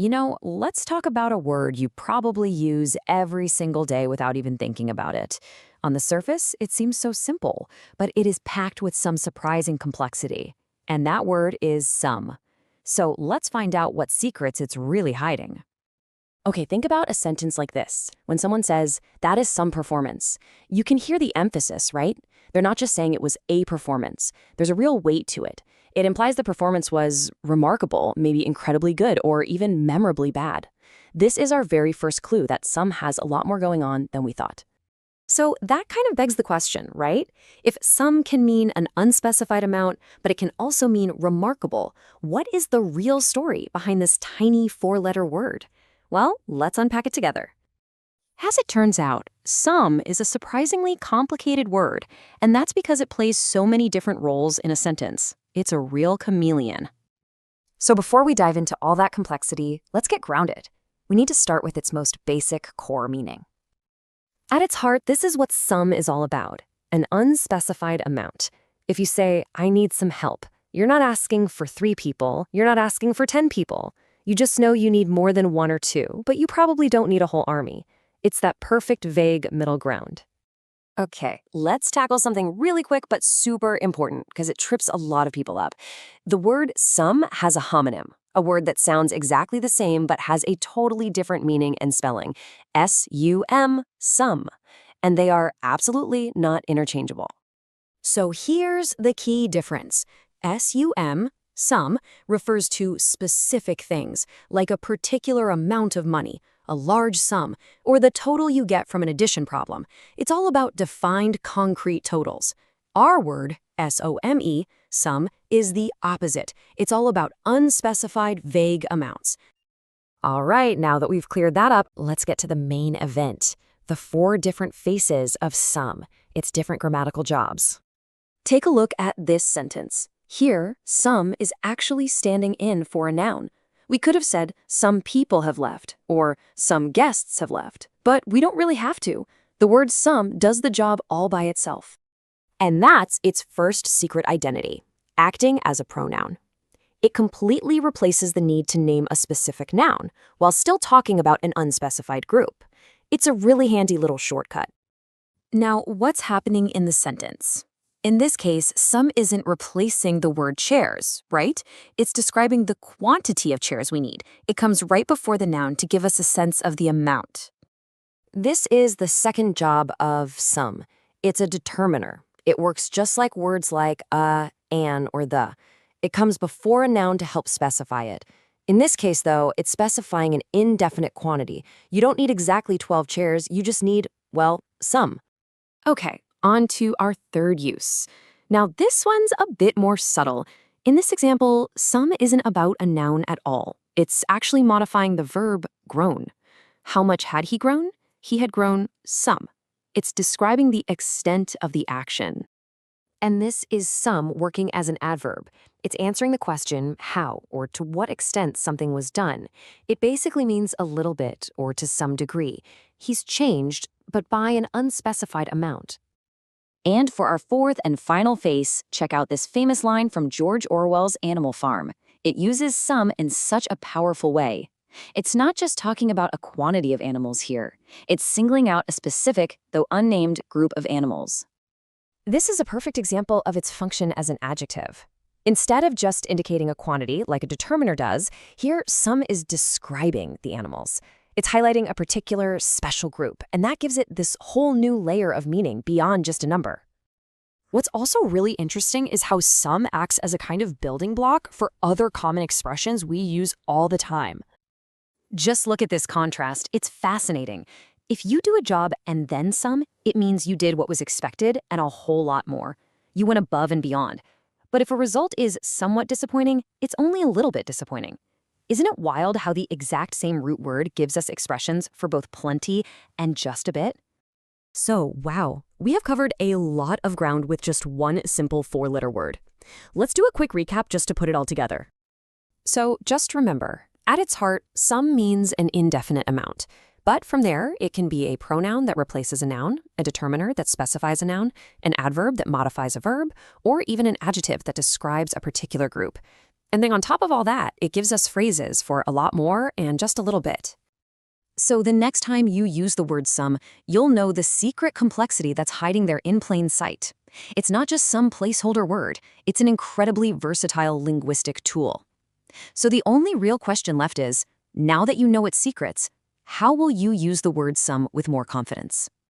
Let's talk about a word you probably use every single day without even thinking about it. On the surface, it seems so simple, but it is packed with some surprising complexity. And that word is some. So let's find out what secrets it's really hiding. Okay, think about a sentence like this. When someone says, that is some performance, you can hear the emphasis, right? They're not just saying it was a performance. There's a real weight to it. It implies the performance was remarkable, maybe incredibly good, or even memorably bad. This is our very first clue that some has a lot more going on than we thought. So that kind of begs the question, right? If some can mean an unspecified amount, but it can also mean remarkable, what is the real story behind this tiny four-letter word? Well, let's unpack it together. As it turns out, some is a surprisingly complicated word, and that's because it plays so many different roles in a sentence. It's a real chameleon. So before we dive into all that complexity, let's get grounded. We need to start with its most basic core meaning. At its heart, this is what some is all about, an unspecified amount. If you say, I need some help, you're not asking for 3 people, you're not asking for 10 people. You just know you need more than 1 or 2, but you probably don't need a whole army. It's that perfect vague middle ground. Okay, let's tackle something really quick but super important because it trips a lot of people up. The word some has a homonym, a word that sounds exactly the same but has a totally different meaning and spelling. S-U-M, some. And they are absolutely not interchangeable. So here's the key difference. S-U-M, some, refers to specific things, like a particular amount of money, a large sum, or the total you get from an addition problem. It's all about defined concrete totals. Our word, S-O-M-E, some, is the opposite. It's all about unspecified, vague amounts. All right, now that we've cleared that up, let's get to the main event, the 4 different faces of some, its different grammatical jobs. Take a look at this sentence. Here, some is actually standing in for a noun. We could have said, some people have left, or some guests have left, but we don't really have to. The word some does the job all by itself. And that's its first secret identity, acting as a pronoun. It completely replaces the need to name a specific noun, while still talking about an unspecified group. It's a really handy little shortcut. Now, what's happening in the sentence? In this case, some isn't replacing the word chairs, right? It's describing the quantity of chairs we need. It comes right before the noun to give us a sense of the amount. This is the second job of some. It's a determiner. It works just like words like an, or the. It comes before a noun to help specify it. In this case, though, it's specifying an indefinite quantity. You don't need exactly 12 chairs, you just need, well, some. Okay. On to our third use. Now, this one's a bit more subtle. In this example, some isn't about a noun at all. It's actually modifying the verb grown. How much had he grown? He had grown some. It's describing the extent of the action. And this is some working as an adverb. It's answering the question how or to what extent something was done. It basically means a little bit or to some degree. He's changed, but by an unspecified amount. And for our fourth and final face, check out this famous line from George Orwell's Animal Farm. It uses some in such a powerful way. It's not just talking about a quantity of animals here. It's singling out a specific, though unnamed, group of animals. This is a perfect example of its function as an adjective. Instead of just indicating a quantity like a determiner does, here some is describing the animals. It's highlighting a particular special group, and that gives it this whole new layer of meaning beyond just a number. What's also really interesting is how some acts as a kind of building block for other common expressions we use all the time. Just look at this contrast. It's fascinating. If you do a job and then some, it means you did what was expected and a whole lot more. You went above and beyond. But if a result is somewhat disappointing, it's only a little bit disappointing. Isn't it wild how the exact same root word gives us expressions for both plenty and just a bit? So, wow, we have covered a lot of ground with just one simple 4-letter word. Let's do a quick recap just to put it all together. So, just remember, at its heart, some means an indefinite amount. But from there, it can be a pronoun that replaces a noun, a determiner that specifies a noun, an adverb that modifies a verb, or even an adjective that describes a particular group. And then on top of all that, it gives us phrases for a lot more and just a little bit. So the next time you use the word some, you'll know the secret complexity that's hiding there in plain sight. It's not just some placeholder word, it's an incredibly versatile linguistic tool. So the only real question left is, now that you know its secrets, how will you use the word some with more confidence?